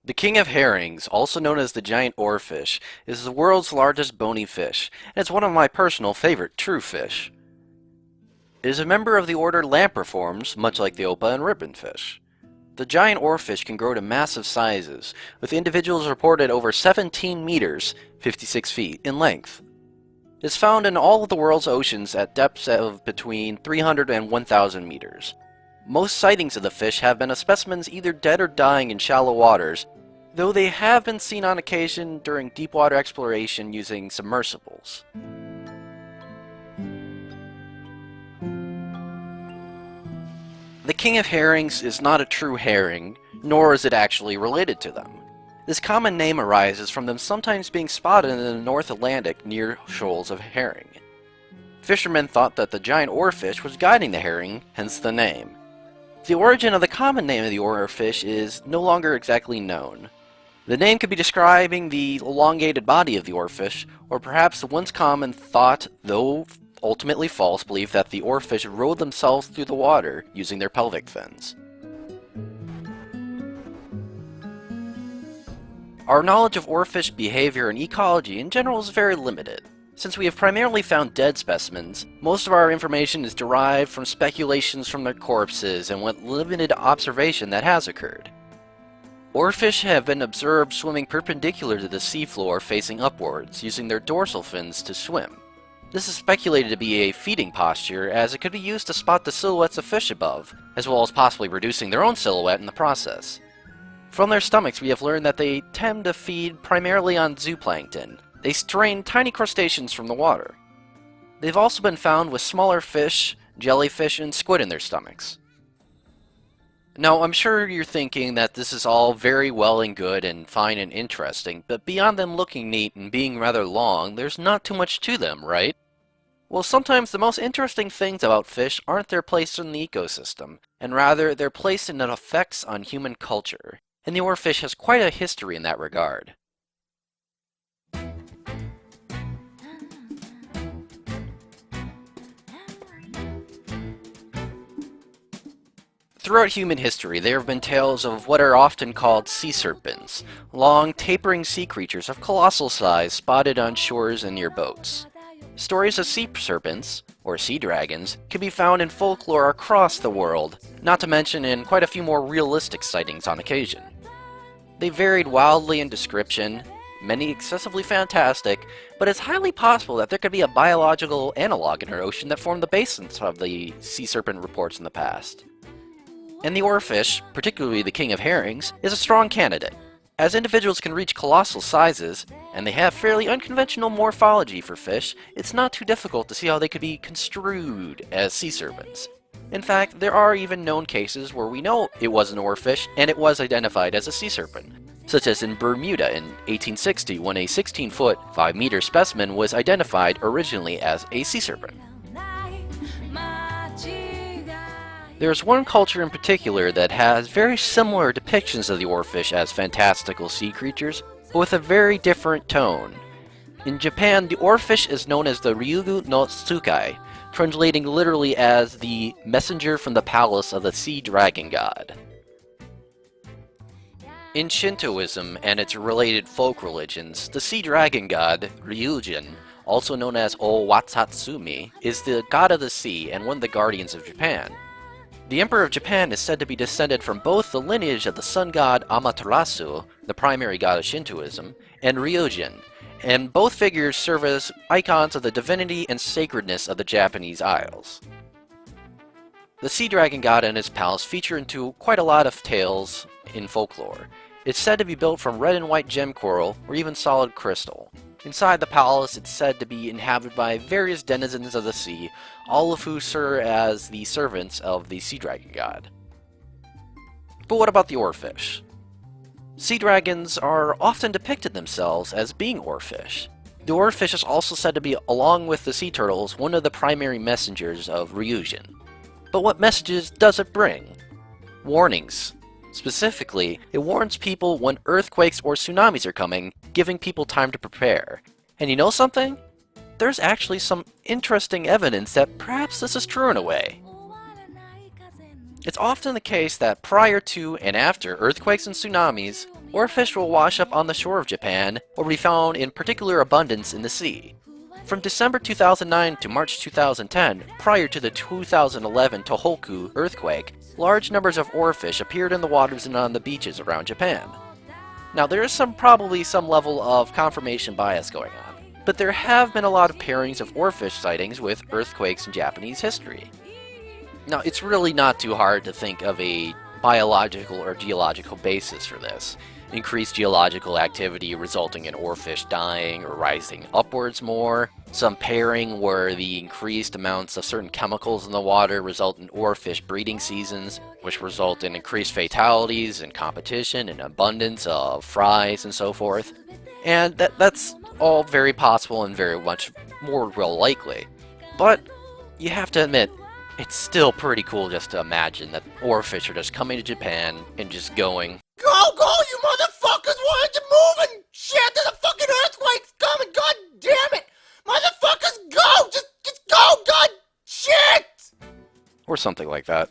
The king of herrings, also known as the giant oarfish, is the world's largest bony fish, and it's one of my personal favorite true fish. It is a member of the order Lampriformes, much like the opah and ribbonfish. The giant oarfish can grow to massive sizes, with individuals reported over 17 meters, 56 feet, in length. It is found in all of the world's oceans at depths of between 300 and 1,000 meters. Most sightings of the fish have been of specimens either dead or dying in shallow waters, though they have been seen on occasion during deep water exploration using submersibles. The king of herrings is not a true herring, nor is it actually related to them. This common name arises from them sometimes being spotted in the North Atlantic near shoals of herring. Fishermen thought that the giant oarfish was guiding the herring, hence the name. The origin of the common name of the oarfish is no longer exactly known. The name could be describing the elongated body of the oarfish, or perhaps the once common thought, though ultimately false, belief that the oarfish rode themselves through the water using their pelvic fins. Our knowledge of oarfish behavior and ecology in general is very limited. Since we have primarily found dead specimens, most of our information is derived from speculations from their corpses and what limited observation that has occurred. Oarfish have been observed swimming perpendicular to the seafloor facing upwards, using their dorsal fins to swim. This is speculated to be a feeding posture, as it could be used to spot the silhouettes of fish above, as well as possibly reducing their own silhouette in the process. From their stomachs, we have learned that they tend to feed primarily on zooplankton. They strain tiny crustaceans from the water. They've also been found with smaller fish, jellyfish, and squid in their stomachs. Now, I'm sure you're thinking that this is all very well and good and fine and interesting, but beyond them looking neat and being rather long, there's not too much to them, right? Well, sometimes the most interesting things about fish aren't their place in the ecosystem, and rather their place in their effects on human culture. And the oarfish has quite a history in that regard. Throughout human history, there have been tales of what are often called sea serpents, long, tapering sea creatures of colossal size spotted on shores and near boats. Stories of sea serpents, or sea dragons, can be found in folklore across the world, not to mention in quite a few more realistic sightings on occasion. They varied wildly in description, many excessively fantastic, but it's highly possible that there could be a biological analog in our ocean that formed the basis of the sea serpent reports in the past. And the oarfish, particularly the king of herrings, is a strong candidate. As individuals can reach colossal sizes, and they have fairly unconventional morphology for fish, it's not too difficult to see how they could be construed as sea serpents. In fact, there are even known cases where we know it was an oarfish and it was identified as a sea serpent, such as in Bermuda in 1860 when a 16-foot, 5-meter specimen was identified originally as a sea serpent. There's one culture in particular that has very similar depictions of the oarfish as fantastical sea creatures, but with a very different tone. In Japan, the oarfish is known as the Ryugu no Tsukai, translating literally as the messenger from the palace of the sea dragon god. In Shintoism and its related folk religions, the sea dragon god, Ryujin, also known as O-Watsatsumi, is the god of the sea and one of the guardians of Japan. The Emperor of Japan is said to be descended from both the lineage of the sun god Amaterasu, the primary god of Shintoism, and Ryujin, and both figures serve as icons of the divinity and sacredness of the Japanese Isles. The sea dragon god and his palace feature into quite a lot of tales in folklore. It's said to be built from red and white gem coral, or even solid crystal. Inside the palace, it's said to be inhabited by various denizens of the sea, all of who serve as the servants of the sea dragon god. But what about the oarfish? Sea dragons are often depicted themselves as being oarfish. The oarfish is also said to be, along with the sea turtles, one of the primary messengers of Ryujin. But what messages does it bring? Warnings. Specifically, it warns people when earthquakes or tsunamis are coming, giving people time to prepare. And you know something? There's actually some interesting evidence that perhaps this is true in a way. It's often the case that prior to and after earthquakes and tsunamis, oarfish will wash up on the shore of Japan or be found in particular abundance in the sea. From December 2009 to March 2010, prior to the 2011 Tohoku earthquake, large numbers of oarfish appeared in the waters and on the beaches around Japan. Now there is probably some level of confirmation bias going on, but there have been a lot of pairings of oarfish sightings with earthquakes in Japanese history. Now it's really not too hard to think of a biological or geological basis for this. Increased geological activity resulting in oarfish dying or rising upwards more, some pairing where the increased amounts of certain chemicals in the water result in oarfish breeding seasons, which result in increased fatalities and competition and abundance of fries and so forth. And that's all very possible and very much more real likely. But you have to admit, it's still pretty cool just to imagine that oarfish are just coming to Japan and just going, Go, you motherfuckers! Why aren't you moving? Shit, there's a fucking earthquake's coming! God damn it! Motherfuckers, go! Just go! God shit! or something like that.